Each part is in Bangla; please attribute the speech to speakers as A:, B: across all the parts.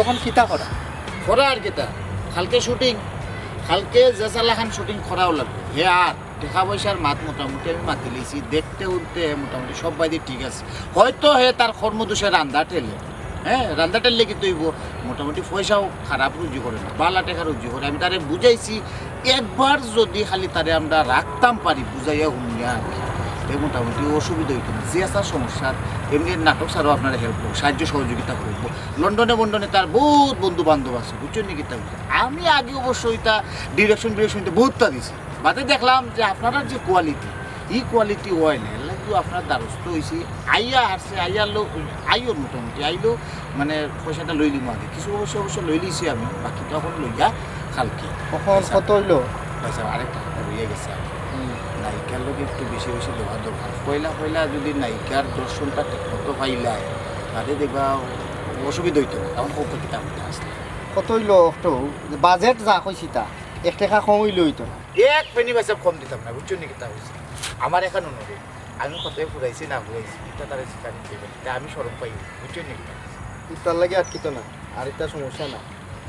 A: এখন কিতা করা
B: খরা আর কিতা কালকে শুটিং কালকে জেসালাখান শুটিং করাও লাগবে হে আর টাকা পয়সার মাত মোটামুটি আমি মাতি লিছি দেখতে উঠতে মোটামুটি সব বাইদি ঠিক আছে হয়তো হে তার কর্মদোষে রান্দা ঠেলে হ্যাঁ রান্দা ঠেললে কিন্তু মোটামুটি পয়সাও খারাপ রুজি করে না বালা টাকা রুজি করে আমি তারে বুঝাইছি একবার যদি খালি তারে আমরা রাখতাম পারি বুঝাইয়া হুমিয়া আর কি এই মোটামুটি অসুবিধা হইতো না যে আসার সমস্যার এমনি নাটক ছাড়াও আপনারা হেল্প করবো সাহায্য সহযোগিতা করবো লন্ডনে তার বহুত বন্ধু বান্ধব আছে বুঝছেন নাকি তা আমি আগে অবশ্যই তা ডিরেকশন বহুতটা দিছি বাদে দেখলাম যে আপনারা যে কোয়ালিটি এই কোয়ালিটি হয় না এর লাগেও আপনার দ্বারস্থ হয়েছি আইয়া আসছে আইওর মোটামুটি আইলো মানে পয়সাটা লইলিম আগে কিছু অবশ্য লই লিছি আমি বাকি তখন লইয়া কালকে
A: কখন কত হইলো
B: পয়সা আরেকটা রয়ে গেছে আর নায়িকার লোক একটু বেশি দেওয়া দরকার পয়লা যদি নায়িকার দর্শনটা ঠিক মতো পাইলায় তাহলে দেখবা অসুবিধা হইতো না তখন কত কিতাব আসলে
A: কত হইলো একটু বাজেট যা কইছি তা 1 টাকা কম হইলো হইতো না
B: এক পেনি পয়সা কম দিতাম না বুঝছো নি কিতা হয়েছে আমার এখন অনুরোধ আমি কতই ফুরাইছি না ফুরাইছি এটা তারা শিকার দেবেন আমি সরম পাই বুঝছো নি কিতা
A: তার লাগে আটকিত না আর এটা সমস্যা না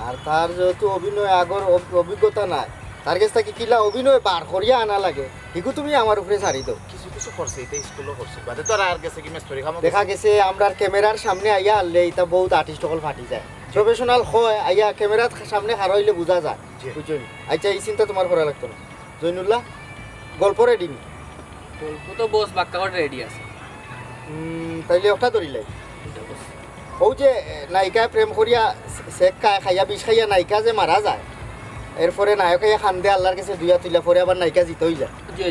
A: আর তার যেহেতু অভিনয় আগর অভিজ্ঞতা নাই তার কাছ থেকে কিলা অভিনয় বার করিয়া আনা লাগে এগু তুমি আমার উপরে ছাড়ি দাও
B: কিছু করছে এটা স্কুলও করছে বাদে তো আর গেছে কি মেস্তরি খামো
A: দেখা গেছে আমরা ক্যামেরার সামনে আইয়া আনলে এটা বহুত আর্টিস্ট সকল ফাটি যায় প্রফেশনাল হয় আইয়া ক্যামেরার সামনে হারা হইলে বোঝা যায় বুঝছো আচ্ছা এই চিন্তা তোমার করা লাগতো না জৈনুল্লাহ গল্প রেডি নি
C: গল্প তো বস বাক্কাওয়ার রেডি আছে
A: তাইলে ওটা ধরিলাই ও যে নায়িকা প্রেম করিয়া শেখ খাইয়া বিষ খাইয়া নায়িকা যে মারা যায় এরপরে নায়ক খাইয়া খান্দে আল্লাহর কাছে দুইয়া তুইলা পরে আবার নায়িকা জিতে হয়ে যায়
C: জি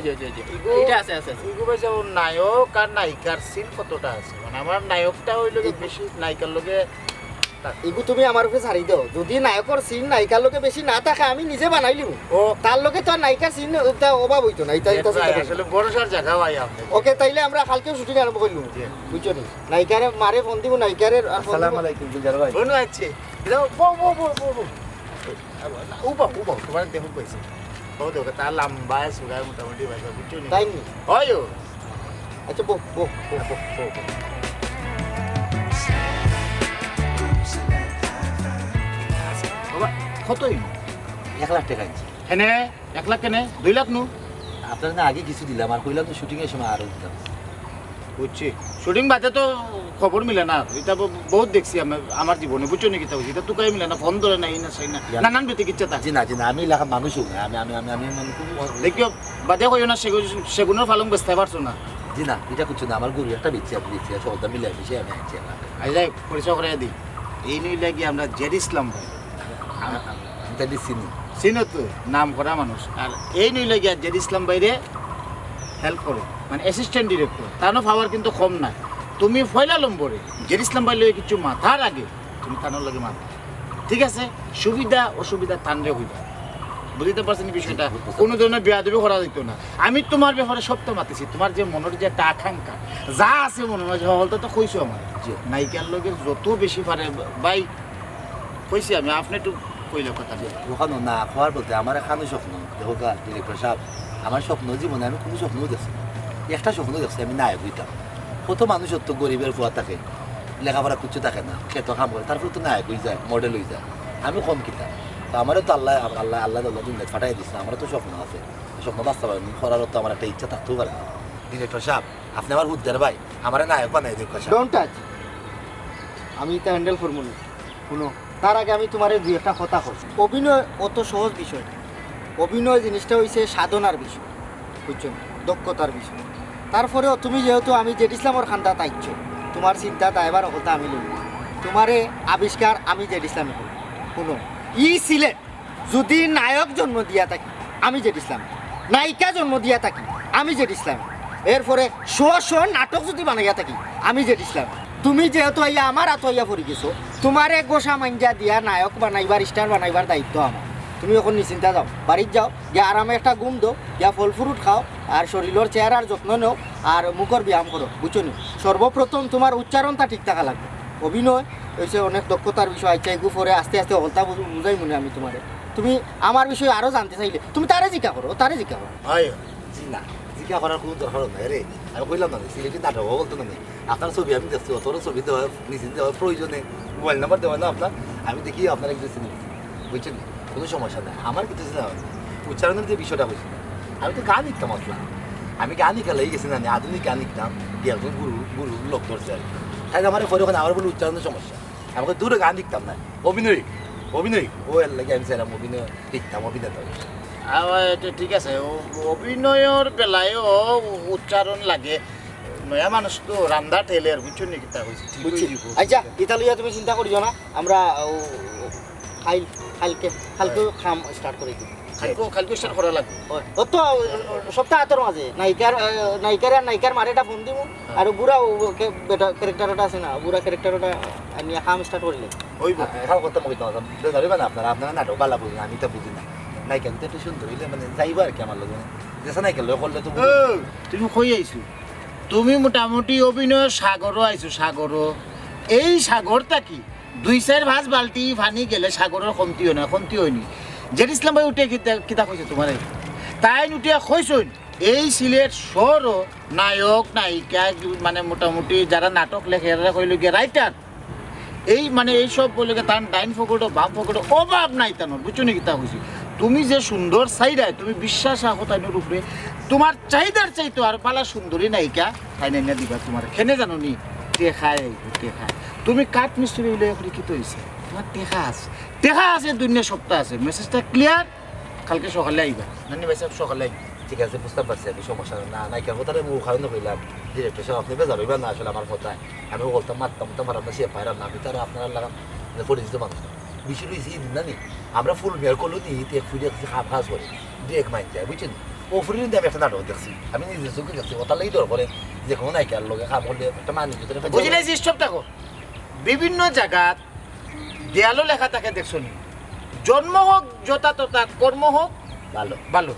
C: এটা আছে
B: ইগো ভাই যেমন নায়ক আর নায়িকার সিন কতটা আছে মানে আমার নায়কটা হইল বেশি নায়িকার লগে
A: এগু তুমি আমার উপরে ছাড়ি দাও যদি নায়কর সিন নায়িকার লোকে বেশি না থাকে আমি নিজে বানাই লিব ও তার লোকে তো নায়িকার সিন অভাব হইতো না
B: আসলে বড়সার জায়গা ভাই আপনি
A: ওকে তাইলে আমরা কালকেও শুটিং আরম্ভ করলুম বুঝছো নি নায়িকারে মারে ফোন দিব নায়িকারে আসসালামু আলাইকুম গুলজার ভাই
B: বনু আছে যাও বো উবা তোমার দেখো কইছে ও দেখো তার লম্বা সুগায় মোটামুটি ভাই বুঝছো নি
A: তাই নি
B: হয়
A: আচ্ছা বো
B: কতই
D: 1 লাখ টাকা আনছি
B: হেনে 1 লাখ কেনে 2 লাখ নু
D: আপনার না আগে কিছু দিলাম আর কইলাম তো শুটিং এর সময় আরো দিতাম
B: বুঝছি শুটিং বাদে তো খবর মিলে না এটা বহুত দেখছি আমার জীবনে বুঝছো নাকি তা এটা তো কাই মিলে না ফোন ধরে নাই না সেই না নানান বেতে কিচ্ছা তা
D: জি না আমি এলাকার মানুষও না আমি মনে করি
B: দেখিও বাদে কইও না সেগুনের ফালং বেচতে পারছো না
D: জি না এটা কিছু না আমার গরু একটা বেচছি আপনি বেচছি সবটা মিলে মিশে আমি আনছি
B: আইলাই পরিচয় করে দিই এই নই লাগি আমরা জেড ইসলাম ভাই
D: আমি তাই চিনি
B: চিনো তো নাম করা মানুষ আর এই নই লাগি জেড ইসলাম ভাইরে হেল্প করে মানে অ্যাসিস্ট্যান্ট ডিরেক্টর তার পাওয়ার কিন্তু কম না তুমি ফয়লা নম্বরে জেড ইসলাম ভাই লয়ে কিছু মাথার আগে তুমি তানোর লাগে মাথা ঠিক আছে সুবিধা অসুবিধা তানরে হইবা বুঝতে পারছেন বিষয়টা কোনো ধরনের বেয়াদবি করা যেত না আমি তোমার ব্যাপারে সবটা মাতিছি তোমার যে মনের যে একটা আকাঙ্ক্ষা যা আছে মনে হয় হলটা তো কইছো আমার যে নায়িকার লোকে যত বেশি পারে ভাই কইছি আমি আপনি একটু কইলে কথা দিয়ে
D: ওখানে না খাওয়ার বলতে আমার এখানে স্বপ্ন দেখো গা ডিরেক্টর সাহেব আমার স্বপ্ন জীবনে আমি কোনো স্বপ্নও দেখছি একটা স্বপ্ন দেখছি আমি নায়ক হইতাম কত মানুষের তো গরিবের ফুয়া থাকে লেখাপড়া কিছু থাকে না খেত কাম করে তারপরে তো নায়ক হয়ে যায় মডেল হয়ে যায় আমি কম কিতাম তো আমারও তো আল্লাহ দুনিয়া ফাটাই দিচ্ছে আমারও তো স্বপ্ন আছে স্বপ্ন বাস্তবায়ন করার তো আমার একটা ইচ্ছা থাকতেও পারে না ডিরেক্টর সাহেব আপনি আমার হুদ্দার ভাই আমার নায়ক বানাই দিন
A: ডোন্ট টাচ আমি এটা হ্যান্ডেল করবো না শুনো তার আগে আমি তোমার দুই একটা কথা করছি অভিনয় অত সহজ বিষয় না অভিনয় জিনিসটা হয়েছে সাধনার বিষয় বুঝছো দক্ষতার বিষয় তারপরেও তুমি যেহেতু আমি জেড ইসলামর খান্দা তাইছ তোমার চিন্তা দায়বার কথা আমি লই তোমারে আবিষ্কার আমি জেড ইসলামে করি শুনো সিলেট যদি নায়ক জন্ম দিয়া থাকি আমি জেড ইসলাম নায়িকা জন্ম দিয়া থাকি আমি জেড ইসলাম এরপরে শো নাটক যদি বানাইয়া থাকি আমি জেড ইসলাম তুমি যেহেতু আইয়া আমার হাত হইয়া পড়ি গেছো তোমারে গোসা মাঞ্জা দিয়া নায়ক বানাইবার স্টার বানাইবার দায়িত্ব আমার তুমি এখন নিশ্চিন্তা যাও বাড়ির যাও গিয়া আরামে একটা ঘুম দো গিয়া ফল ফ্রুট খাও আর শরীরের চেহারার যত্ন নেও আর মুখর ব্যায়াম করো বুঝছো নি সর্বপ্রথম তোমার উচ্চারণটা ঠিক থাকা লাগবে অভিনয় হয়েছে অনেক দক্ষতার বিষয় আচ্ছা এগু পরে আস্তে আস্তে হলতা বুঝাই মনে আমি তোমারে তুমি আমার বিষয়ে আরও জানতে চাইলে তুমি তারে জিজ্ঞা করো
D: জি জিজ্ঞা করার কোনো দরকার নাই রে। আমি কইলাম না সিলেটি নাটক বলতো না আপনার ছবি আমি দেখছি অতর ছবি দেওয়া নিচে দেওয়া প্রয়োজনে মোবাইল নাম্বার দেওয়া না আপনার আমি দেখি আপনার একজন চিনি বুঝছেন কোনো সমস্যা নাই আমার কিছু চিন্তা হয় উচ্চারণের যে বিষয়টা হয়েছে আমি তো গান শিখতাম আসলাম আমি গান শিখালেই গেছি না আধুনিক গান শিখতাম দিয়ে একজন গুরু গুরু লোক ধরছে আর কি তাই আমার পরে ওখানে আমার বলে উচ্চারণের সমস্যা আমাকে দূরে গান শিখতাম না অভিনয় অভিনয় ও এর লাগে আমি সেরকম অভিনয় শিখতাম অভিনেতা
B: এটা ঠিক আছে অভিনয়ের বেলায়ও উচ্চারণ লাগে নয়া মানুষ তো রান্দা ঠেলের বুঝছো নাকি তা হয়েছে
A: বুঝছি আচ্ছা ইতা লইয়া তুমি চিন্তা করিও না আমরা কালকে খাম স্টার্ট করে দিই
B: খালকে স্টার্ট করা লাগবে
A: ও তো সপ্তাহর মাঝে নায়িকার মারেটা ফোন দিব আর বুড়া ক্যারেক্টারটা আছে না বুড়া ক্যারেক্টারটা নিয়ে খাম স্টার্ট করিলে
B: হইব
D: খাও কথা মুখে তোমার ধরবে না আপনারা আপনারা নাটক বালা বুঝি আমি তো বুঝি না নায়িকা কিন্তু একটু সুন্দর হইলে মানে যাইব আর কি আমার লোক যেসা নায়িকা লোক করলে তো
B: তুমি কই আইছো তুমি মোটামুটি অভিনয় সাগরও আইছো সাগরও এই সাগরটা কি 2-4 ভাঁজ বালতি পানি গেলে সাগরের কমতি হয় না কমতি হয়নি জেড ইসলাম ভাই উঠে কিতা কইছে তোমার তাই উঠিয়া কইছই এই সিলেট শহরও নায়ক নায়িকা মানে মোটামুটি যারা নাটক লেখে এরা কইল গিয়ে রাইটার এই মানে এইসব বলে তার ডাইন ফকটো বাম ফকটো অভাব নাই তানোর বুঝছো নি কিতা কইছি তুমি যে সুন্দর চাইরায় তুমি বিশ্বাস আহো তাইনোর উপরে তোমার চাহিদার চাইতো আর পালা সুন্দরী নায়িকা তাই না দিবা তোমার খেনে জানো নি টেখায় টেখায় তুমি কাঠ মিস্ত্রি হইলে এখন কি তো হয়েছে তোমার টেকা আছে দুনিয়া সপ্তাহ আছে মেসেজটা ক্লিয়ার কালকে সকালে আইবা জানি ভাই সাহেব সকালে আইবা
D: ঠিক আছে বুঝতে পারছি আমি সমস্যা না নায়িকার কথাটা মুখ খাওয়ানো কইলাম ডিরেক্টর সাহেব আপনি বেজার হইবেন না আসলে আমার কথায় আমি বলতাম মারতাম তো মারাম না সে পাইরাম না আমি তো আর আপনারা লাগাম পরিচিত মানুষ না বেশি লইছি না নি আমরা ফুল মেয়ার করলো নি এক ফুল দেখছি খাপ খাস করে ডিরেক্ট মাইন যায় বুঝছেন ও ফুলের দিয়ে আমি একটা নাটক দেখছি আমি নিজের চোখে দেখছি ওটার লাগি দর করে যে কোনো নায়িকার লোকে খাপ করলে একটা মানুষ ভিতরে
B: বুঝি নাই স্টপ থাকো বিভিন্ন জায়গাত দেয়ালও লেখা থাকে দেখছো নি জন্ম হোক যথা তথা কর্ম হোক
D: ভালো
B: ভালো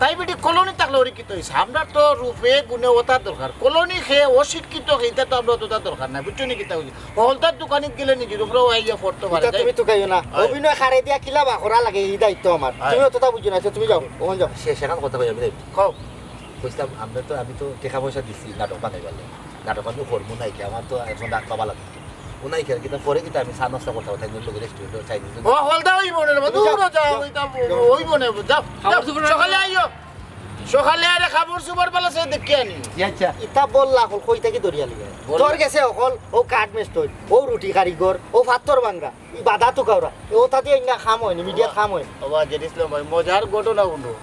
B: তাই বেটি কলোনি থাকলে অশিক্ষিত হয়েছে আমরা তো রূপে গুণে ওটার দরকার কলোনি খেয়ে অশিক্ষিত এটা তো আমরা তোটার দরকার নাই বুঝছো নি কিতা হয়েছে হলদার দোকানে গেলে নিজের উপরেও আইয়া পড়তে পারে
A: তুমি তো কাইও না অভিনয় খারে দিয়া কিলা বা করা লাগে এই দায়িত্ব আমার তুমি অতটা বুঝো না তুমি যাও ওখানে যাও
D: সেখানে কথা কই আমি
B: খাও
D: বুঝতাম আমি তো টাকা পয়সা দিছি নাটক বানাই পারলে নাটক বানিয়ে করবো নাইকে আমার তো একজন ডাক পাবা লাগে ও নাইকে কিন্তু পরে কিন্তু আমি সাড়ে 9টা কথা কথা লোক রেস্টুরেন্ট চাইনিজ
B: ও হলদা ওই বনে দূর যাও ওই বনে যাও সকালে আইও সকালে আরে খাবার সুপার বেলা সে দেখে আনি
D: আচ্ছা
A: ইতা বললা হল কই থেকে দরিয়া লিয়া তোর গেছে অকল ও কাঠ মেস্টই ও রুটি কারিগর ও ফাত্তর ভাঙ্গা ই বাধা তো কাউরা ও তাতে ইঙ্গা খাম হয় মিডিয়া খাম হয়
B: বাবা জেনিসলাম ভাই মজার ঘটনা উনো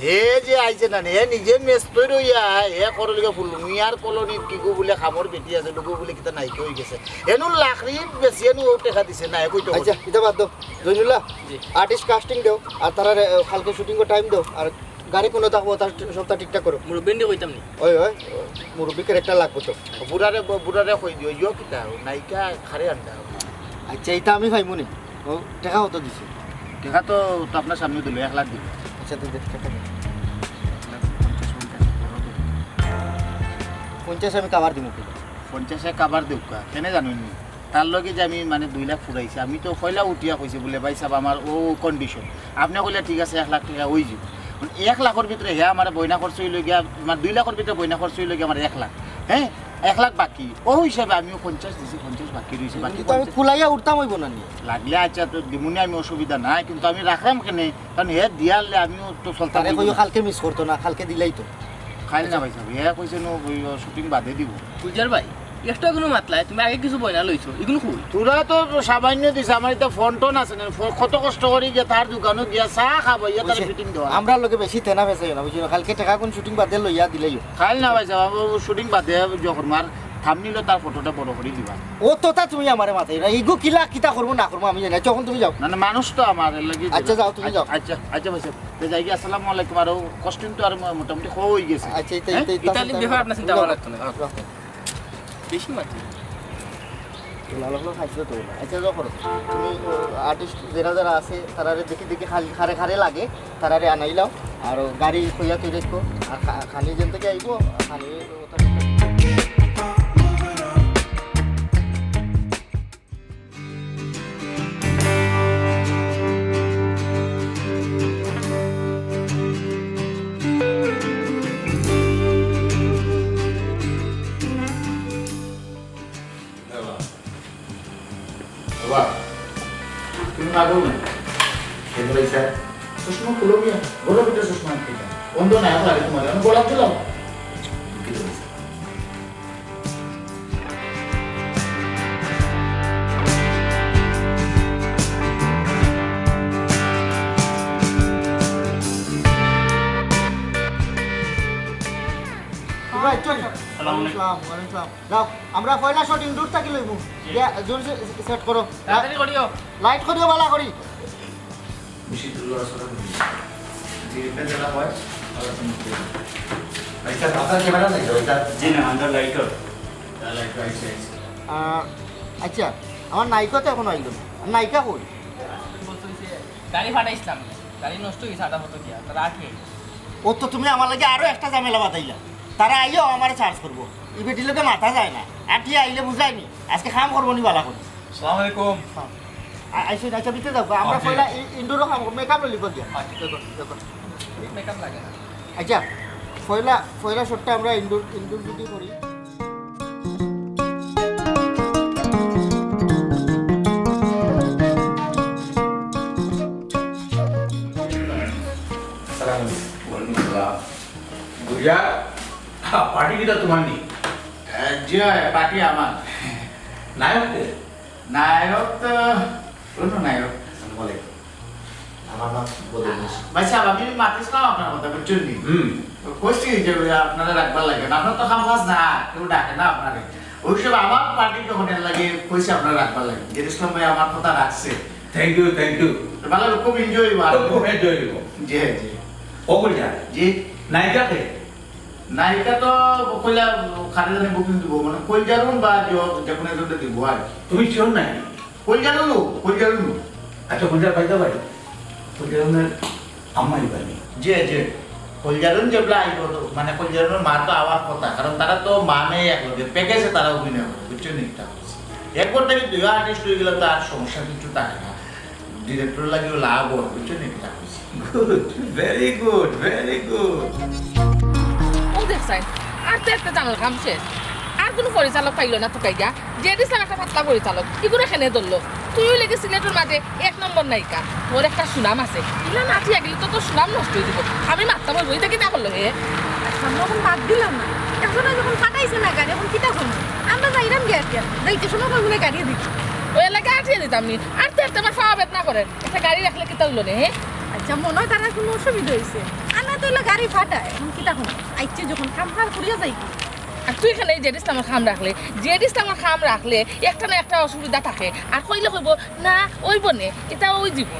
B: হে যে আইছে না হে নিজে মেস তৈরি হইয়া হে করলিকে ফুল মিয়ার কলোনির কি গো বলে খামর বেটি আছে লোক বলে কিতা নাই কই গেছে এনু লাখরি বেশি এনু ও টাকা দিছে না কই তো
A: আচ্ছা ইতা বাদ দাও জইনুল্লাহ আর্টিস্ট কাস্টিং দাও আর তারা কালকে শুটিং কো টাইম দাও আর গাড়ি কোনো থাকবো তার সবটা ঠিকঠাক করো
C: মুরব্বিন্ডি কইতাম নি
A: ওই মুরব্বী ক্যারেক্টার লাগবো তো
B: বুড়ারে কই দিও ইয়ো কিতা নাইকা খারে আন্ডা
A: আচ্ছা এটা আমি ভাইমু নি ও টাকা কত দিছি
B: টাকা তো আপনার সামনে দিল 1 লাখ দিল
A: আচ্ছা তুই দেখ টাকা 50 আমি কাভার দিব
B: 50 কাবার দেউকা কেনে জানুনি তার লগে যে আমি মানে 2 লাখ ফুরাইছি আমি তো কয়লা উঠিয়া কইছি বলে ভাই সাহেব আমার ও কন্ডিশন আপনি কইলে ঠিক আছে 1 লাখ টাকা হই যাব 1 লাখের ভিতরে হে আমার বইনা খরচ হইল গিয়া আমার 2 লাখের ভিতরে বইনা খরচ হইল গিয়া আমার 1 লাখ হ্যাঁ 1 লাখ বাকি ও হিসাবে আমিও 50 দিছি 50 বাকি রইছে বাকি
A: তো আমি ফুলাইয়া উঠতাম হইব না নি
B: লাগলে আচ্ছা তো দিমুনি আমি অসুবিধা নাই কিন্তু আমি রাখলাম কেনে কারণ হে দিয়ালে আমিও তো চলতাম
A: তারে কইও কালকে মিস করতো না কালকে দিলাই তো
B: খাইল না ভাই সাহেব হে কইছে নো শুটিং বাদে দিব
C: পূজার ভাই এক্সট্রা কোনো মাতলাই তুমি আগে কিছু বইনা লইছো এগুলো কই
B: তোরা তো সামান্য দিছে আমার এটা ফোন টোন আছে না কত কষ্ট করি যে তার দোকানে গিয়া চা খাবো ইয়া তার ফিটিং দেওয়া
A: আমরা লোকে বেশি তেনা বেচাই না বুঝিও কালকে টাকা কোন শুটিং বাদে লইয়া দিলাইও
B: খাইল না ভাই সাহেব শুটিং বাদে যখন মার থামনিল তার ফটোটা বড় করে দিবা
A: ও তোতা তুমি আমারে মাথায় না ইগো কিলা কিতা করবো না করবো আমি জানি না। যখন তুমি যাও
B: না না মানুষ তো আমার লাগি
A: আচ্ছা, যাও, তুমি যাও।
B: আচ্ছা আচ্ছা ভাই সাহেব যাই গিয়ে আসসালামু আলাইকুম আর কস্টিং তো আর মোটামুটি হয়ে গেছে
A: আচ্ছা
C: ইতালি ব্যাপার আপনার চিন্তা করা লাগতো না বেশি মাতি
A: খাইছো তো আচ্ছা যাও করো তুমি আর্টিস্ট যারা যারা আছে তারারে দেখি দেখি খারে খারে লাগে তারারে আনাইলাও আর গাড়ি কইয়া তুই দেখো আর খানি যেন থেকে আইবো খানি
B: বন্ধু নায়ক লাগে তোমার আমি গোলাপ দিলাম
D: দুঃখিত হয়েছে।
A: তোমরা একটু যাও আমরা পয়লা শুটিং দূর থাকি লইমু জোর সেট করো
C: তাড়াতাড়ি করিও
A: লাইট করিও বালা করি
D: বেশি দূর লড়াচড়া করি না। যে পেছলা হয় তাহলে তুমি ভাইসা আপনার ক্যামেরা নেই ওইটা
C: জি না আন্ডার লাইটার লাইটার আইছে
A: আচ্ছা আমার নায়িকা তো এখনো আইল না আর নায়িকা কই
C: গাড়ি ফাটাইছিলাম গাড়ি নষ্ট হয়েছে আটা হতো কি তারা আটকে
A: ও তো তুমি আমার লাগে আরো একটা ঝামেলা বাতাইলা তারা আইও আমার চার্জ করবো ই বেটিলোকে মাথা যায় না আর ঠিক আইলে বুঝাইনি আজকে খাম করবো নি বালা করে
C: আসসালামু আলাইকুম
A: আইসো আচ্ছা ভিতরে যাবো আমরা পয়লা ইনডোরও খাম মেকআপ লিখ দিয়া
C: মেকআপ লাগে না
A: আচ্ছা পয়লা শটটা আমরা ইনডোর যদি করি
E: গুজা পার্টি কিটা তোমার নি
B: জি পার্টি আমার
E: নায়ককে
B: নায়ক তো কোন নায়ক
D: বলে আমার নাম বলে
B: ভাই সাহেব আমি মাতিছিলাম আপনার কথা বুঝছেন নি কইছি যে আপনারা রাখবার লাগে না আপনার তো কাম কাজ না কেউ ডাকে না আপনারে ওই সব আমার পার্টি তখন এর লাগে কইছি আপনারা রাখবার লাগে যে ইসলাম ভাই আমার কথা রাখছে
E: থ্যাংক ইউ
B: ভালো খুব এনজয়
E: খুব এনজয় করব
B: জি জি
E: ও গুজা
B: জি
E: নায়িকাকে
B: নায়িকা তো কইলা খালি জানি বুকিং দিব মানে কই জানুন বা যখন এজন্য দিব আর
E: তুমি শিওর নাই
B: কই জানুন
E: আচ্ছা গুজা পাইতে পারি গুজরানের আম্মাই বানি
B: জি জি কলজারুন যেগুলা আইব মানে কলজারুনের মা তো আওয়ার কথা কারণ তারা তো মানে একলগে প্যাকেজে তারা অভিনয় করে বুঝছেন এটা একবার থেকে দুই আর্টিস্ট হয়ে গেলে তো আর সমস্যা কিছু থাকে না ডিরেক্টর লাগে লাভ হয় বুঝছেন এটা
E: গুড ভেরি গুড
F: ও দেখছেন আর তো একটা জানাল কাম শেষ আর কোনো পরিচালক পাইলো না তোকাই গা যে দিছিলাম একটা পাতলা পরিচালক কি করে খেনে ধরলো তুইও লেগে সিলেটের মাঝে 1 নম্বর নায়িকা তোর একটা সুনাম আছে ইলা নাচিয়া গেলি তো তোর সুনাম নষ্ট হয়ে দিব আমি মারতাম ওই বইটা কিনা করলো হে
G: আমরা এখন বাদ দিলাম না এখন যখন ফাটাইছে না গাড়ি এখন কিটা করবো আমরা যাইলাম গিয়ে যাইতে সময় করবো গাড়ি দিচ্ছি
F: ওই এলাকায় আঠিয়ে দিতাম নি আর তো আমার খাওয়া বেত না করে একটা গাড়ি রাখলে কিতা হইলো নে হে
G: আচ্ছা মনে হয় তারা কোনো অসুবিধা হয়েছে আমরা তো এলো গাড়ি ফাটায় এখন কিটা করবো আইছে যখন কাম ফার করিয়া যাই
F: আর তুই এখানে জেড ইসলামের খাম রাখলে জেড ইসলামের খাম রাখলে একটা না একটা অসুবিধা থাকে আর কইলে কইব না ওই বনে এটা ওই দিব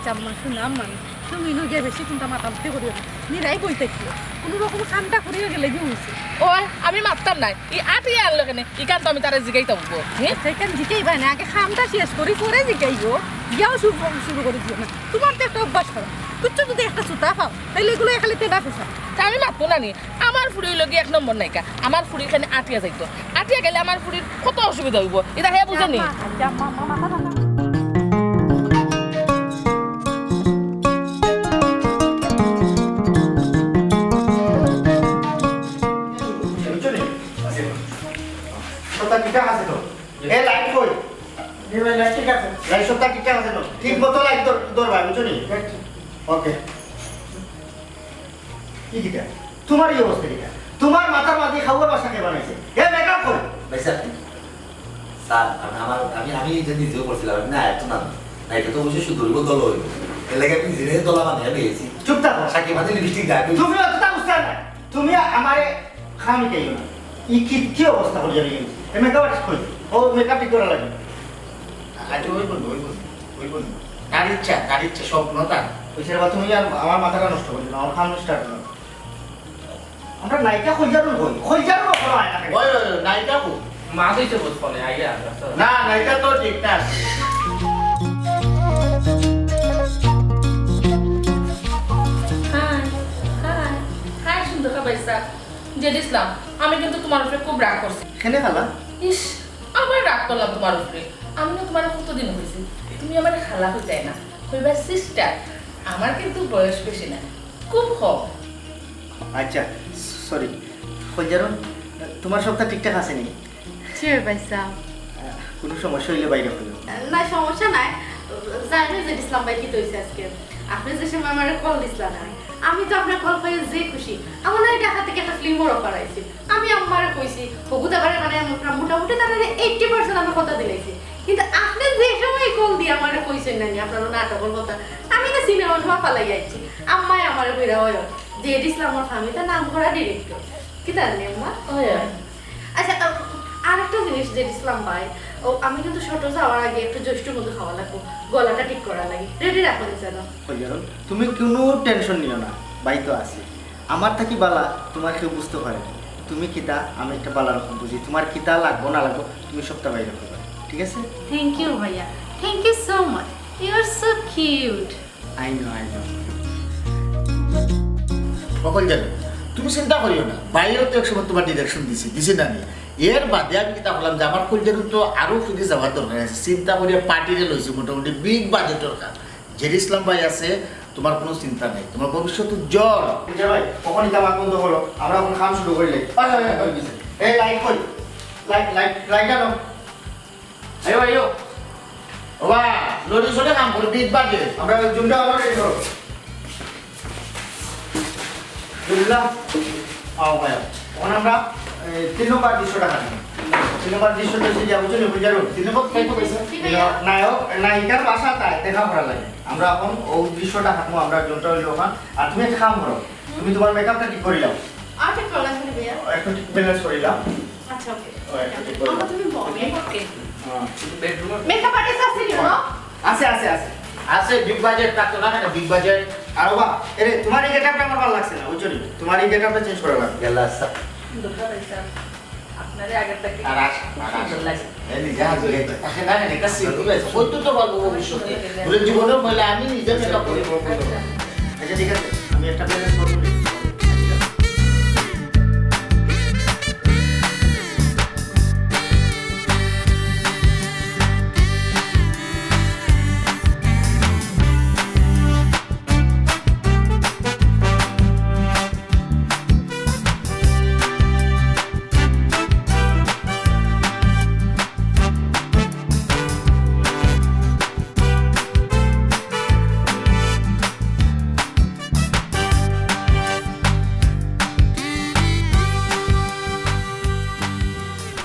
G: চাম্মা শুনাম মানে তুমি গিয়ে বেশি চিন্তা মাতামতি করিও না নিরাই বই থাকলো কোনো রকম কামটা করিয়া গেলে কি হয়েছে
F: ও আমি মারতাম নাই ই আটিয়ে আনলো কেন ই কান তো আমি তারা জিগাইতে হবো হ্যাঁ
G: সেখানে জিকাইবা না আগে খামটা শেষ করি পরে জিকাইও গিয়াও শুরু করে দিও না তোমার তো একটা অভ্যাস করা তুচ্ছ যদি একটা সুতা পাও তাহলে এগুলো খালি তেডা ফেসা
F: তা আমি মারতো না নি আমার ফুড়ি হইল গিয়ে 1 নম্বর নায়িকা আমার ফুড়ি এখানে আটিয়া যাইতো আটিয়া গেলে আমার ফুড়ির কত অসুবিধা হইব এটা হ্যাঁ বুঝেনি
A: সত্তা কিটা আছে তো এ লাইট কই লাইট ঠিক আছে লাইট সত্তা কিটা আছে তো ঠিক মতো লাইট দরবা বুঝছো নি ওকে কি কিটা তোমার এই অবস্থা কিটা তোমার মাথার মাঝে খাওয়ার বাসা কে বানাইছে এ মেকআপ কই
D: ভাইসা স্যার আমি যে নিজেও করছিলাম না এত না না এটা তো অবশ্যই শুধু দল হইব এর লাগে আমি নিজে দলা বানিয়ে নিয়েছি
A: চুপ থাকো
D: সাকি মাঝে লিপস্টিক গায়ে
A: তুমি অতটা বুঝতে না তুমি আমারে খামি কেইও না ই কি অবস্থা হল জানি এ মেকআপ আর্টিস্ট কই ও মেকআপ ঠিক করা লাগে
B: আজ ওই বন্ধু কার ইচ্ছা স্বপ্ন তার
A: ওই সেবা তুমি আর আমার মাথাটা নষ্ট করছো না আমার খাম স্টার্ট করো আমরা নায়িকা খোঁজারও খোঁজারও করা হয় না
B: ওই নায়িকা কো
C: মা দিতে বল ফলে আইয়া
B: না নায়িকা তো ঠিকঠাক
F: হাই হাই হাই সুন্দর কাবাইসা জেড ইসলাম আমি কিন্তু তোমার উপরে খুব রাগ করছি
A: খেলে খালা
F: ইস আবার রাগ করলাম তোমার উপরে আমি না তোমার কতদিন হয়েছি তুমি আমার খালা হয়ে যায় না হইবার সিস্টার আমার কিন্তু বয়স বেশি না খুব কম
A: আচ্ছা সরি খোঁজারুন তোমার সবটা ঠিকঠাক আছে নি
G: ছেড়ে পাইছা
A: কোনো সমস্যা হইলে বাইরে হইলো
G: না সমস্যা নাই জানি যে ইসলাম ভাই কি তৈছে আজকে আপনি যে সময় আমার কল দিছিলেন আমি তো আপনার কল পাই যে খুশি আমার না ঢাকা থেকে একটা ফিল্মর অফার আইছে আমি আম্মারে কইছি হবুতে পারে মানে মোটামুটি তারা 80% আমি কথা দিলাইছি কিন্তু আপনি যে সময় কল দিয়ে আমারে কইছেন না আপনার নাটকের কথা আমি না সিনেমা ধোয়া পালাই যাইছি আম্মাই আমারে কইরা হয় যে ইসলামর ফামিটা নাম করা ডিরেক্টর কি জানেন আম্মা আচ্ছা আরেকটা জিনিস যে ইসলাম ভাই ও আমি কিন্তু ছোট যাওয়ার আগে একটু জ্যৈষ্ঠ মধু খাওয়া লাগবো গলাটা ঠিক করা লাগে রেডি রাখো জানো
A: তুমি কোনো টেনশন নিও না বাই তো আছি আমার থাকি বালা তোমার কেউ বুঝতে পারে না। তুমি কিতা আমি একটা বালা রকম বুঝি তোমার কিতা লাগবো না লাগবো তুমি সপ্তাহ বাইরে করবে ঠিক আছে
G: থ্যাংক ইউ ভাইয়া thank you so much you are so cute
A: I know
B: সকল জানো তুমি চিন্তা করিও না বাইরেও তো একসময় তোমার ডিরেকশন দিছি না নি এর বাদে আমি কিতা বললাম যে আমার কলজার তো আরও ফিরে যাওয়ার দরকার আছে চিন্তা করিয়া পার্টিরে লইছি মোটামুটি বিগ বাজেটের কাজ জেড ইসলাম ভাই আছে তোমার কোনো চিন্তা নেই তোমার ভবিষ্যৎ উজ্জ্বল
A: বুঝে ভাই কখন এটা আমার বন্ধ হলো আমরা এখন কাম শুরু করলে এই লাইট কই লাইট আনো
B: আয়ো আয়ো ওবা লড়ি সরে কাম করে বিগ বাজেট
A: আমরা জুমটা আবার রেডি করো বুঝলাম আও ভাই এখন আমরা 3 নম্বর 200 টাকা নিই 3 নম্বর 200 টাকা দিয়ে বুঝলি বুঝারো 3 নম্বর কত পয়সা নায়ক নায়িকার বাসা তাই দেখা করা লাগে আমরা এখন ও 200 টাকা হাতমু আমরা জনটা হইলো ওখান আর তুমি এক কাম করো তুমি তোমার মেকআপটা ঠিক করে নাও
G: আর ঠিক করা আছে ভাইয়া
A: একটু ঠিক ব্যালেন্স করে নাও
G: আচ্ছা ওকে
A: একটু ঠিক করে
G: আমরা
A: নাও
G: তুমি বলে ওকে
A: হ্যাঁ
C: বেডরুম
G: মেকআপ আর্টিস্ট আছে নি না
A: আছে আছে আছে
B: আছে বিগ বাজেট থাকতো না কেন বিগ বাজেট
A: আর বাবা এরে তোমার এই গেটআপটা আমার ভালো লাগছে না বুঝলি তোমার এই গেটআপটা চেঞ্জ করা লাগবে
D: গেলা
C: আপনারে আগের থেকে
B: আর আছে এই নিজে হাত ধরে আছে না না এটা সিম্পল আছে বলতো তো বলবো ভবিষ্যতে বলে জীবনের মহিলা আমি নিজে মেকআপ করি
A: আচ্ছা ঠিক আছে আমি একটা ব্যালেন্স করব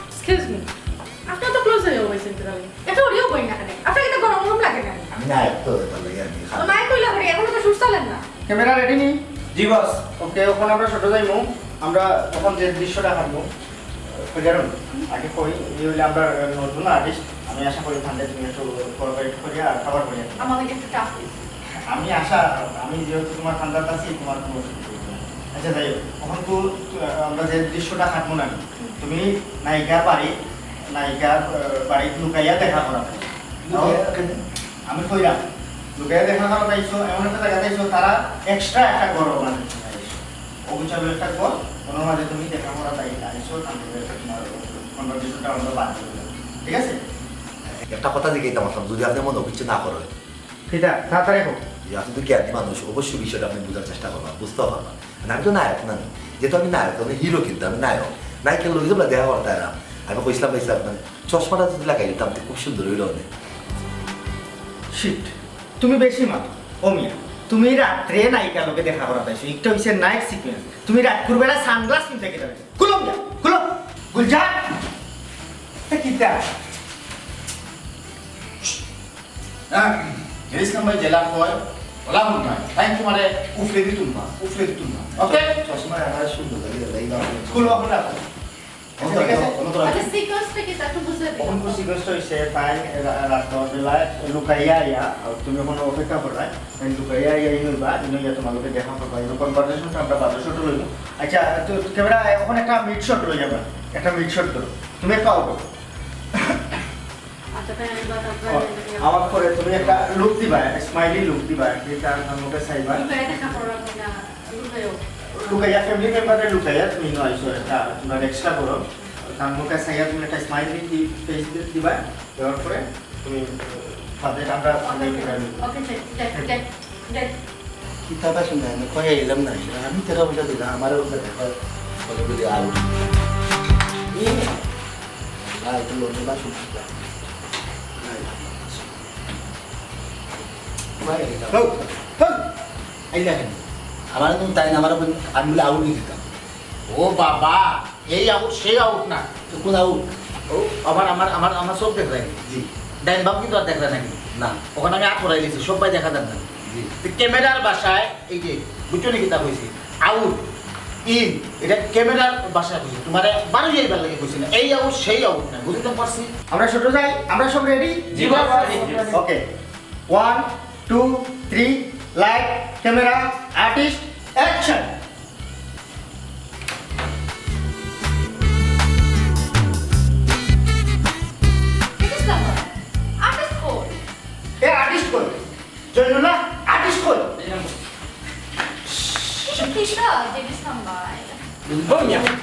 G: এক্সকিউজ মি আপনি তো ক্লোজ হয়ে গেছেন তো এটা ওরিও কই না কেন আপনাকে তো গরম গরম লাগে না
D: আমি নায়ক তো তার লাগে আমি
G: তো নাই কইলা করে এখন তো সুস্থ লাগেন না
A: ক্যামেরা রেডি নি
E: জি বস
A: ওকে ওখানে আমরা ছোট যাইমু আমরা তখন যে দৃশ্যটা হাঁটবো বুঝারো আগে কই এই হইলে আমরা নতুন আর্টিস্ট আমি আশা করি ঠান্ডা তুমি একটু কোঅপারেট করি আর খাবার করি
G: আমাদের একটু টাফ
A: আমি আশা আমি যেহেতু তোমার ঠান্ডার আছি তোমার কোনো অসুবিধা হবে না। আচ্ছা যাই হোক এখন তো আমরা যে দৃশ্যটা হাঁটবো না তুমি নায়িকার বাড়ি লুকাইয়া দেখা করা আমি কইলাম লুকাইয়া দেখা করা পাইছো এমন একটা জায়গা পাইছো তারা এক্সট্রা একটা ঘর মানে অবিচার একটা ঘর ওনার মাঝে তুমি দেখা করা পাই আইসো তারপরে তোমার কনভারসেশনটা আমরা বাদ করে দিলাম। ঠিক আছে
D: একটা কথা জিজ্ঞাসা করতাম যদি আপনি মনে কিছু না করেন
A: সেটা তাড়াতাড়ি হোক
D: যে আপনি তো জ্ঞানী মানুষ অবশ্যই বিষয়টা আপনি বোঝার চেষ্টা করবেন বুঝতে পারবেন আমি তো নায়ক না যেহেতু আমি নায়ক আমি হিরো কিন্তু আমি নায়কের লোক হিসেবে দেখা করতে না আমি কইসলাম মানে চশমাটা যদি লাগাই দিতাম খুব সুন্দর হইল অনেক
A: শিট তুমি বেশি মাতো ও মিয়া তুমি রাত্রে নায়িকার লোকে দেখা করা পাইছো একটা হইছে নায়ক সিকোয়েন্স তুমি রাত করবেলা সানগ্লাস কিনতে গেলে খুলো মিয়া খুলো গুলজা কিতা
B: জেড ইসলাম ভাই জেলা হয় ওলা মন নাই তাই তোমারে উফলে দিতুম না ওকে
D: চশমা আমার সুন্দর লাগে
A: খুলো আপনারা ঠিক আছে
G: আচ্ছা সিকোয়েন্সটা কি একটু বুঝে দিন
A: অহন সিকোয়েন্স হইছে তাই রাত্রবেলায় লুকাইয়া আইয়া আর তুমি এখন অপেক্ষা করাই লুকাইয়া আইয়া হইবা ইয়া তোমালোকে দেখা করবা এই কনভারসেশনটা আমরা বাজে শট লইব আচ্ছা তো ক্যামেরা এখন একটা মিড শট লই যাবা একটা মিড শট ধরো তুমি একটা আউট
G: আচ্ছা তাই আমি বাতা
A: আমার পরে তুমি একটা লুক দিবা স্মাইলি লুক দিবা যেটা আমাকে চাইবা
G: লুকায় দেখা করা না লুকায়ও
A: লুকাইয়া ফ্যামিলি মেম্বারে লুকাইয়া তুমি নো আইসো একটা তোমার এক্সট্রা করো তার মুখে চাইয়া তুমি একটা স্মাইলি ফেস দিবা দেওয়ার পরে তুমি তাদের আমরা
G: ওকে দেখ
D: কিতাবা শুনে আমি কয়ে এলাম না আমি 13 বছর দিলাম আমার ওখানে দেখা বলে বলি আলু আর তো লোনে বা শুনতে
A: আইলা
D: আমার তুমি তাই না আমার আমি বলে আউট দিয়ে দিতাম
B: ও বাবা এই আউট সেই আউট না
D: তো কোন আউট
B: ও আবার আমার আমার আমার চোখ দেখলাই
D: জি
B: ডাইন বাম কিন্তু আর দেখলা নাকি
D: না
B: ওখানে আমি আট পড়াই দিয়েছি সবাই দেখা যান না
D: জি
B: ক্যামেরার বাসায় এই যে বুঝছো নাকি তা হয়েছে আউট ইন এটা ক্যামেরার বাসায় হয়েছে তোমার বারো যাইবার লাগে কইছি না এই আউট সেই আউট না বুঝতে পারছি
A: আমরা ছোট যাই আমরা সব রেডি
C: জি বস,
A: ওকে 1 2 3 লাইট ক্যামেরা আর্টিস্ট অ্যাকশন এ আর্টিস্ট কই জয়নুল্লাহ আর্টিস্ট কই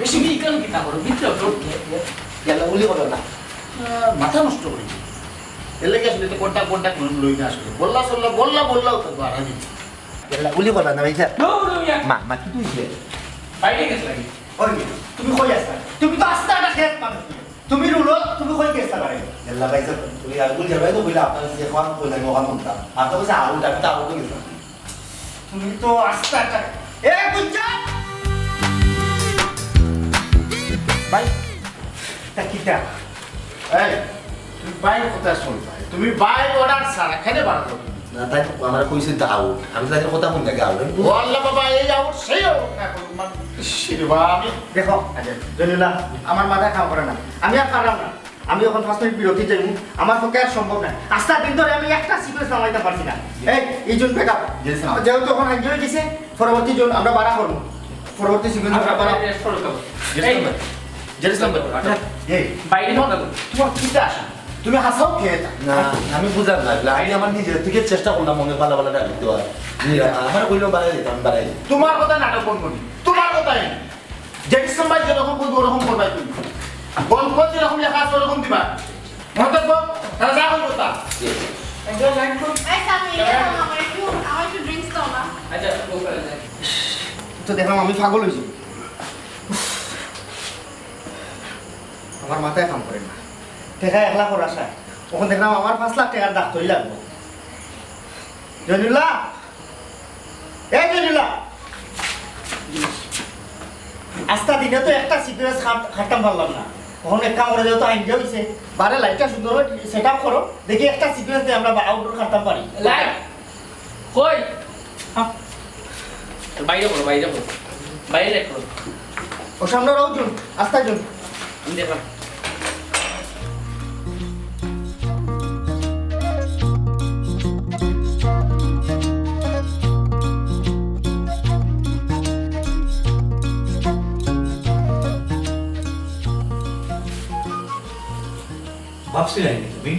C: বেশি বিজ্ঞান কিতা করো ভিতরে
D: গেলা উলি বলো না
B: মাথা নষ্ট করেছি এর লেগে আসলে তো কোনটা কোনটা লই না আসলে বললা চললা বললাও তো বাড়া দিচ্ছে
D: গেলা উলি বলো না ভাই স্যার মা কি তুই
C: বাইরে গেছে লাগি
A: ওই তুমি কই আসতা তুমি তো আস্তে একটা খেত মানুষ তুমি রুলো তুমি কই গেছতা পারে
D: গেলা ভাই স্যার তুই আর উলি যাবে তো বইলা আপনার যে খান কইলা মোহান মন্তা আপনার কাছে আউট আমি তো আউট গেছি
A: তুমি তো আস্তে একটা এ গুঞ্জা ভাই তা কিটা
B: এই তুমি বাইরে কোথায় শুনবা তুমি বাইরে অর্ডার ছাড়া খেলে বাড়াতো
D: না তাই আমার কইছে তো আউট আমি তাই কথা মন লাগে আউট
B: ও আল্লাহ বাবা এই আউট সেই আউট না মানে শিরবা আমি
A: দেখো জয়নুল্লাহ আমার মাথা কাম করে না আমি আর পারলাম না আমি এখন 5 মিনিট বিরতি যাই আমার পক্ষে আর সম্ভব না আস্তে দিন ধরে আমি একটা সিকোয়েন্স নামাইতে পারছি না এই জন ব্যাকআপ
D: Yes, sir.
A: যেহেতু এখন এনজয় দিছে পরবর্তী জন আমরা বাড়া করব পরবর্তী সিকোয়েন্স আমরা বাড়া
C: রেস্ট করো কেবল
B: এই জেরুসালেম
A: এই
C: বাইরে কথা বল
A: তোমার কিটা আসা তুমি হাসাও খেয়ে তা
D: না আমি বুঝলাম না আমি আমার নিজের থেকে চেষ্টা করলাম মনে ভালো ভালো রাখতে হয় আমার কইলো বাড়াই দিতাম আমি বাড়াই দিতাম
B: তোমার কথা নাটক কোন কোন তোমার কথাই জেরুসালেম ভাই যেরকম বলবো ওরকম করবাই তুমি গল্প যেরকম লেখা আছে ওরকম দিবা মনে থাকবো তারা যা করবো তা
C: একদম লাইন করো আচ্ছা ও করে যাই
A: তো দেখলাম আমি পাগল হয়েছি আমার মাথায় কাম করে না টাকা 1 লাখ ওর আশায় তখন দেখলাম আমার 5 লাখ টাকার দাগ তৈরি লাগবো জয়নুল্লাহ এই জয়নুল্লাহ আস্তা দিনে তো একটা সিকুয়েন্স খাটতাম পারলাম না তখন এক কাম করে যেহেতু আইন হয়েছে বারে লাইটটা সুন্দর সেট আপ করো দেখি একটা সিকুয়েন্স দিয়ে আমরা আউটডোর খাটতাম পারি
C: লাইট কই
A: হ্যাঁ
C: বাইরে করো বাইরে লাইট করো
A: ও সামনে রাও জন আস্তা জন
C: আমি দেখলাম
E: ভাবছিলেন তুমি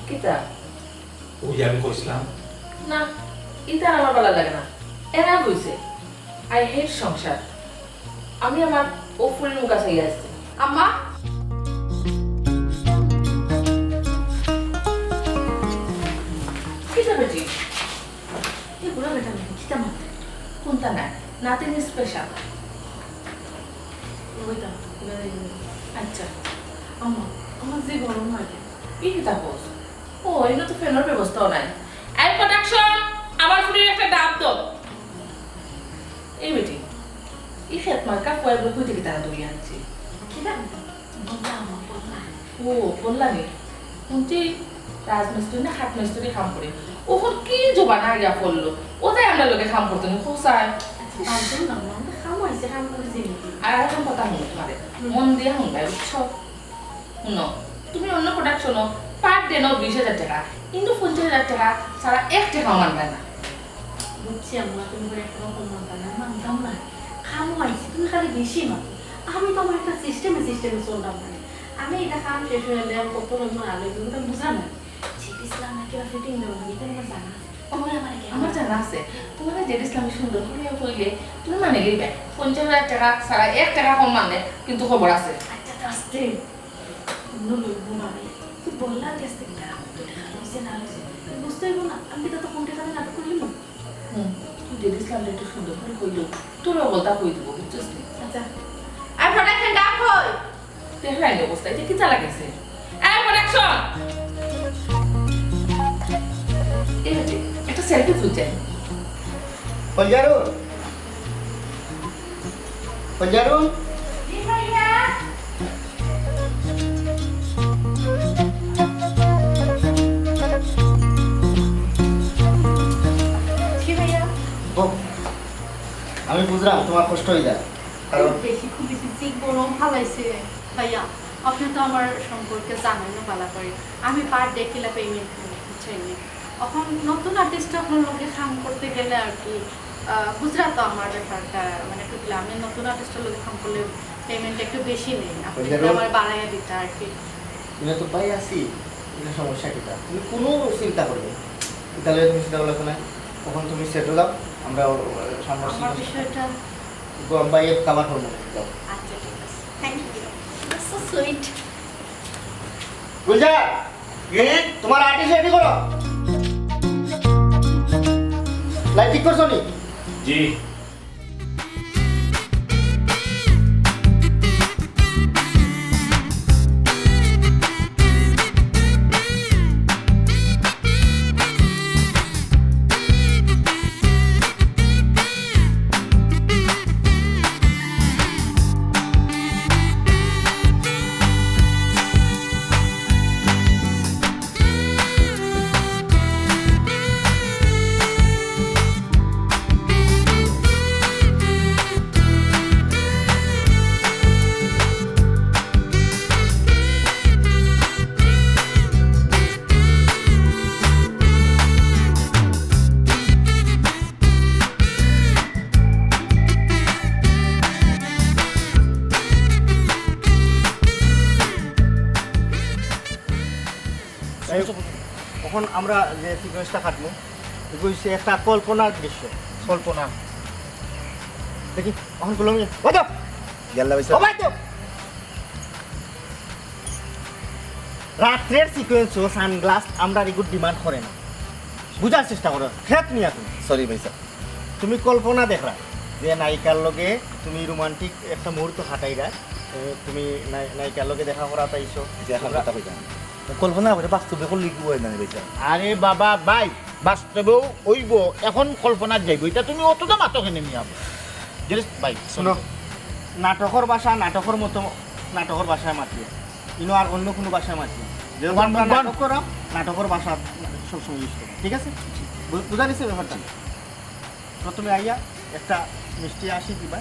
F: কিতা
E: ওই যে আমি কইছিলাম
F: না এটা আমার ভালো লাগে না এরা কইছে আই হেট সংসার আমি আমার ওপরের মুখ কাছে আসছি
G: আম্মা
F: কিতা বেটি এগুলো বেটা নাকি কিতা মানে কোনটা না নাতিন স্পেশাল ওইটা আচ্ছা
G: আম্মা আমার যে গরম লাগে
F: এই কিতা বস ও এগুলো তো ফ্যানের ব্যবস্থাও নাই এই প্রোডাকশন আমার ফুলের একটা ডাব দাও এই বেটি এই খেত মার্কা কয়েকগুলো কই থেকে তারা দৌড়িয়ে আনছে
G: কিটা বললা আম্মা বললা
F: ও বললামই শুনছি রাজমিস্ত্রি না হাট মিস্ত্রি কাম করে ওখন কি জোবানা আইয়া পড়লো ওটাই আমরা লোকে কাম করতো না খোসায়
G: আচ্ছা পারছেন না আম্মা আমরা খামো আইছে খাম করে দিই
F: আর এখন কথা শুনো তোমাদের মন দিয়ে শুনবাই বুঝছো শুনো তুমি অন্য প্রোডাকশনও পার ডে নাও 20,000 টাকা কিন্তু 50,000 টাকা সারা 1 টাকাও মানবে না
G: বুঝছি আম্মা তুমি করে একটা রকম মানতা না মানতাম না খামো আইছে তুমি খালি বেশি মানো আমি তো আমার একটা সিস্টেমে চলতাম না আমি এটা কাম শেষ হয়ে গেলে কত রকম আলো কিন্তু তো বুঝা না ইসলাম নাকি ফিটিং দেবো এটা আমার জানা
F: আমার জানা আছে তোমার যে ইসলামী সুন্দর করে কইলে তুমি মানে গেলে 50,000 টাকা সারা 1 টাকা কম মানে কিন্তু খবর আছে
G: আচ্ছা আস্তে নুলু মানে তুই বললা আস্তে কিটা তো দেখা হইছে না হইছে বুঝতে হইব না আমি তো কোনটা কানে নাটক করিম
F: তুই যে ইসলাম একটু সুন্দর করে কইলো তোরও বলতা কই দিব বুঝছিস
G: আচ্ছা আর প্রোডাকশন ডাক হই
F: দেখো এই অবস্থা এটা কি চা লাগেছে এই প্রোডাকশন এই একটা সেলফি তুলছেন
A: পঞ্জারুন পঞ্জারুন
G: জি ভাইয়া জি ভাইয়া
A: ও, আমি বুঝলাম তোমার কষ্ট হয়ে যায় কারণ
G: খুব বেশি যে গরম ফালাইছে ভাইয়া আপনি তো আমার সম্পর্কে জানেন না ভালো করে আমি পার ডে কিলা পেমেন্ট বুঝছেন এখন নতুন আর্টিস্ট আপনার লোকে কাম করতে গেলে আর কি বুঝরা তো আমার ব্যাপারটা মানে একটু আমি নতুন আর্টিস্টের লোকে কাম করলে পেমেন্ট একটু বেশি নেই আপনি যদি আমার বাড়াইয়া দিতে আর কি
A: তুমি তো পাই আছি এটা সমস্যা কিটা তুমি কোনো চিন্তা করবে না। তাহলে তুমি চিন্তা করলে না কখন তুমি সেটল দাও আমরা
G: আমার
A: সামনে
G: বিষয়টা
A: বাইরে কামার করবো যাও
G: আচ্ছা ঠিক আছে thank you so sweet
A: Gulzar তোমার আর্টিস্ট রেডি করো লাইট ঠিক করছো নি
E: জি
A: তখন আমরা যে সিকোয়েন্সটা কাটবো এগুলো হচ্ছে একটা কল্পনার দৃশ্য কল্পনা দেখি তখন গুলো
D: গেল্লা পয়সা
A: রাত্রের সিকোয়েন্সও সানগ্লাস আমরা এগুলো ডিমান্ড করে না বুঝার চেষ্টা করো খেত নিয়ে তুমি
D: সরি পয়সা
A: তুমি কল্পনা দেখরা যে নায়িকার লগে তুমি রোমান্টিক একটা মুহূর্ত হাঁটাইরা তুমি নায়িকার লগে দেখা করা পাইছো
D: যে এখন কথা কইতাম কল্পনা করে বাস্তবে করলে কি হয় না পয়সা
B: আরে বাবা ভাই বাস্তবেও ওইব এখন কল্পনা যাইব এটা তুমি অতটা মাতকে নেমি আবো ভাই
A: শোনো নাটকের ভাষা নাটকের মতো নাটকের ভাষায় মাতিয়ে ইনো আর অন্য কোনো ভাষায় মাতিয়ে যেরকম আমরা নাটক করাম নাটকের ভাষা সবসময় ইউজ করি ঠিক আছে বুঝা নিছে ব্যাপারটা প্রথমে আইয়া একটা মিষ্টি আসি দিবা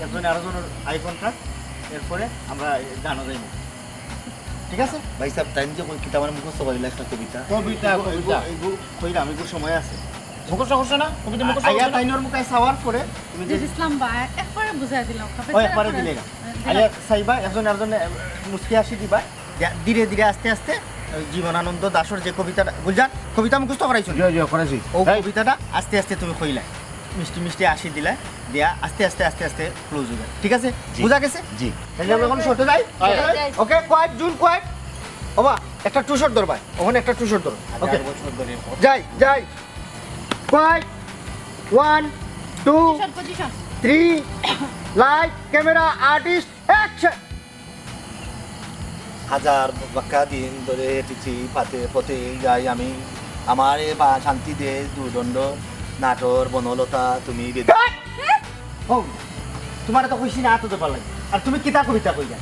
A: একজনে আরেকজনের আই কন্ট্রাক্ট এরপরে আমরা গানও যাইব ঠিক আছে
D: ভাই সাহেব টাইম যে কিতা আমার মুখস্থ করিলা একটা কবিতা
B: কবিতা কবিতা
A: এইগুলো কইরাম এগুলো সময় আছে
B: মুখস্থ করছো না কবিতা মুখস্থ
A: আইয়া
B: করছো না?
A: তাইনোর মুখে সাওয়ার পরে তুমি যে
G: ইসলাম ভাই একবারে বুঝাই দিলাম
A: ও একবারে দিলে না আইয়া সাইবা একজন আরেকজনে মুস্কি আসি দিবা ধীরে ধীরে আস্তে আস্তে ওই জীবনানন্দ দাসর যে কবিতাটা বুঝা কবিতা মুখস্থ করাইছো
B: করেছি
A: ও কবিতাটা আস্তে আস্তে তুমি কইলা মিষ্টি মিষ্টি আসি দিলা দিয়া আস্তে আস্তে আস্তে আস্তে ক্লোজ হয়ে যায় ঠিক আছে বুঝা গেছে
D: জি
A: তাহলে আমরা এখন শর্টে যাই ওকে কোয়াইট জুন কোয়াইট ওবা একটা টু শট ধর ভাই ওখানে একটা টু শট ধর ওকে যাই যাই quiet 1 2
G: position
A: 3 light camera artist action
D: হাজার বাক্কা দিন ধরে হেঁটেছি পাতে পথে যাই আমি আমার এ বা শান্তি দে দুর্দণ্ড নাটোর বনলতা তুমি
A: ও তোমার তো কইছি না এত তো ভালো লাগে আর তুমি কিতা কবিতা কইলা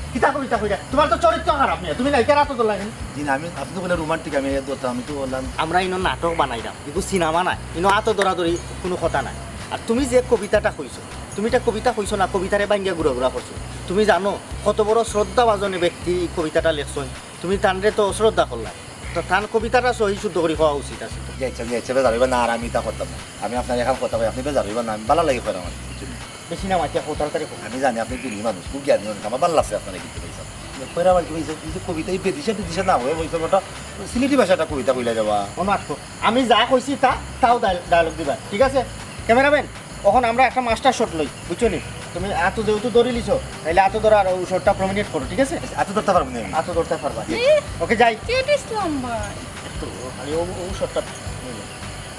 A: তোমার তো চরিত্র খারাপ নিয়ে তুমি নাইকার এত তো লাগে
D: দিন আমি আপনি তো বলে রোমান্টিক আমি আমি তো বললাম
A: আমরা ইনো নাটক বানাইলাম কিন্তু সিনেমা নাই ইনো এত দৌড়াদৌড়ি কোনো কথা নাই আর তুমি যে কবিতাটা কইছো তুমি এটা কবিতা কইছো না কবিতারে বাঙ্গিয়া ঘুরা করছো তুমি জানো কত বড় শ্রদ্ধাভাজন ব্যক্তি কবিতাটা লেখছই তুমি তানরে তো অশ্রদ্ধা করলা তো তান কবিতাটা সহি শুদ্ধ করে হওয়া উচিত আছে
D: যাইছে বেজারিবা না আর আমি তা করতাম না আমি আপনার এখন কথা কই আপনি বেজারিবা না আমি ভালো লাগে করে আমার
A: বেশি না মাতিয়া তাড়াতাড়ি
D: আমি জানি আপনি কি মানুষ খুব জ্ঞানী মানুষ আমার ভালো লাগছে আপনার কিন্তু পয়সা কইরা আমার কি হইছে এই যে কবিতা এই বেদিশা না হয় ওইসব একটা সিলেটি ভাষাটা কবিতা কইলা যাবা
A: অনুবাদ আমি যা কইছি তাও ডায়লগ দিবা ঠিক আছে ক্যামেরাম্যান এখন আমরা একটা মাস্টার শট লই বুঝছো নি তুমি এত যেহেতু ধরে লিছো তাহলে এত ধরে আর ওই শটটা প্রমিনেট করো ঠিক আছে
D: এত ধরতে পারবো না আমি।
A: এত ধরতে পারবা ওকে যাই
G: ইসলাম ভাই
A: একটু খালি ও শটটা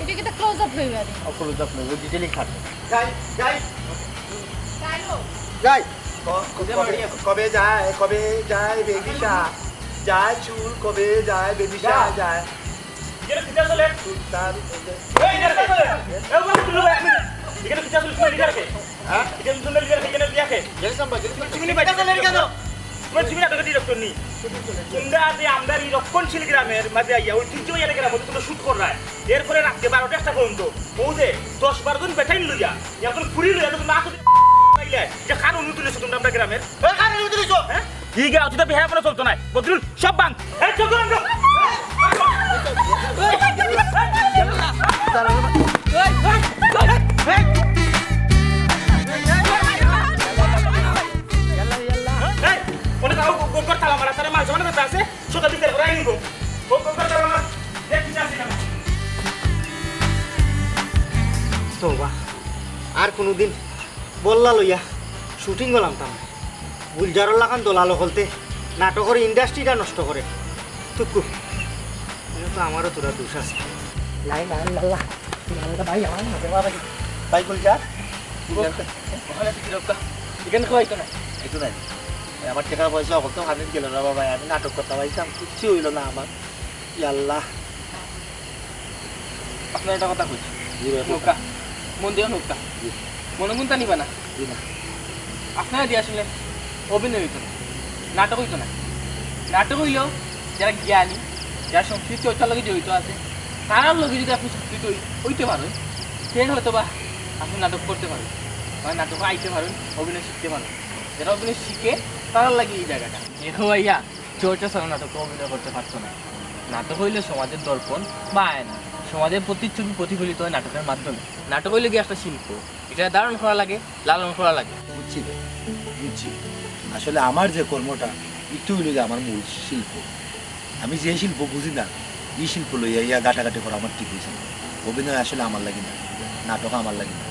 G: এটা কি ক্লোজ আপ হয়ে গেল
A: অপরুজ আপনি ওই ডিটেইলিং থাকবে যাই যাই যাই
D: কবে যায় বেবিশা যায় চুল কবে যায় বেবিশা যায়
E: কিটা চলে
D: সুলতান
E: এই কিটা চলে
H: এখানে কিটা চলে তুমি লিগারকে
B: হ্যাঁ
H: এখানে তুমি লিগারকে এখানে দিয়াকে
B: গেছিলাম বা গেছিলাম
H: তুমি নি বাইটা চলে কেন তুমি তুমি নাটকের ডিরেক্টর নি তোমরা যে আমরা এই রক্ষণশীল গ্রামের মাঝে আইয়া ঐতিহ্যবাহী একটা গ্রাম তোমরা শুট কর রায় এরপরে রাত্রে 12টা একটা পর্যন্ত ও যে 10-12 জন বেটাইন লইয়া এখন পুরি লইয়া তুমি না করে পাইলে যে কার অনুমতি তুলেছো তোমরা আমরা গ্রামের
A: কার অনুমতি দিছো?
H: হ্যাঁ কি গ্রাম তো বিহার করে চলতো না বদরুল সব বাং এই চল চল এই ওনে কাউ গোল করতে আমার তারে মাল জমা করতে আছে সোটা দিতে করে আইনি গো গোল করতে আমার দেখি যাচ্ছে না
A: তো বা আর কোনোদিন বললা লইয়া শুটিং গলাম তাম গুলজারর লাগান দোলালো বলতে নাটকের ইন্ডাস্ট্রিটা নষ্ট করে তুকু এটা তো আমারও তোরা দোষ আছে ভাই গুলজার
C: এখানে খাওয়াইতো না
D: একটু নাই আমার টাকা পয়সা হতো হাতে গেল না বাবা আমি নাটক করতে পারছিলাম কিচ্ছু হইলো না আমার আল্লাহ
C: আপনার একটা কথা কইছি নৌকা মন দিও নৌকা মনে মনটা নিবা না আপনারা দিয়ে আসলে অভিনয় হইতো না নাটক হইতো না নাটক হইলেও যারা জ্ঞানী যারা সংস্কৃতি চর্চার লগে জড়িত আছে তারার লগে যদি আপনি সংস্কৃতি হইতে পারেন সেই হয়তো বা আপনি নাটক করতে পারেন বা নাটক আইতে পারেন অভিনয় শিখতে পারেন যারা অভিনয় শিখে তারার লাগে এই জায়গাটা দেখো ভাইয়া চর্চা ছাড়া নাটক অভিনয় করতে পারতো না নাটক হইলে সমাজের দর্পণ বা আয়না সমাজের প্রতিচ্ছবি প্রতিফলিত হয় নাটকের মাধ্যমে নাটক হইলে গিয়ে একটা শিল্প এটা ধারণ করা লাগে লালন করা লাগে
D: বুঝছি রে, বুঝছি আসলে আমার যে কর্মটা একটু হইলে আমার মূল শিল্প আমি যে শিল্প বুঝি না এই শিল্প লইয়া ইয়া গাটাগাটি করা আমার ঠিক হয়েছে না। অভিনয় আসলে আমার লাগে না, নাটক আমার লাগে না।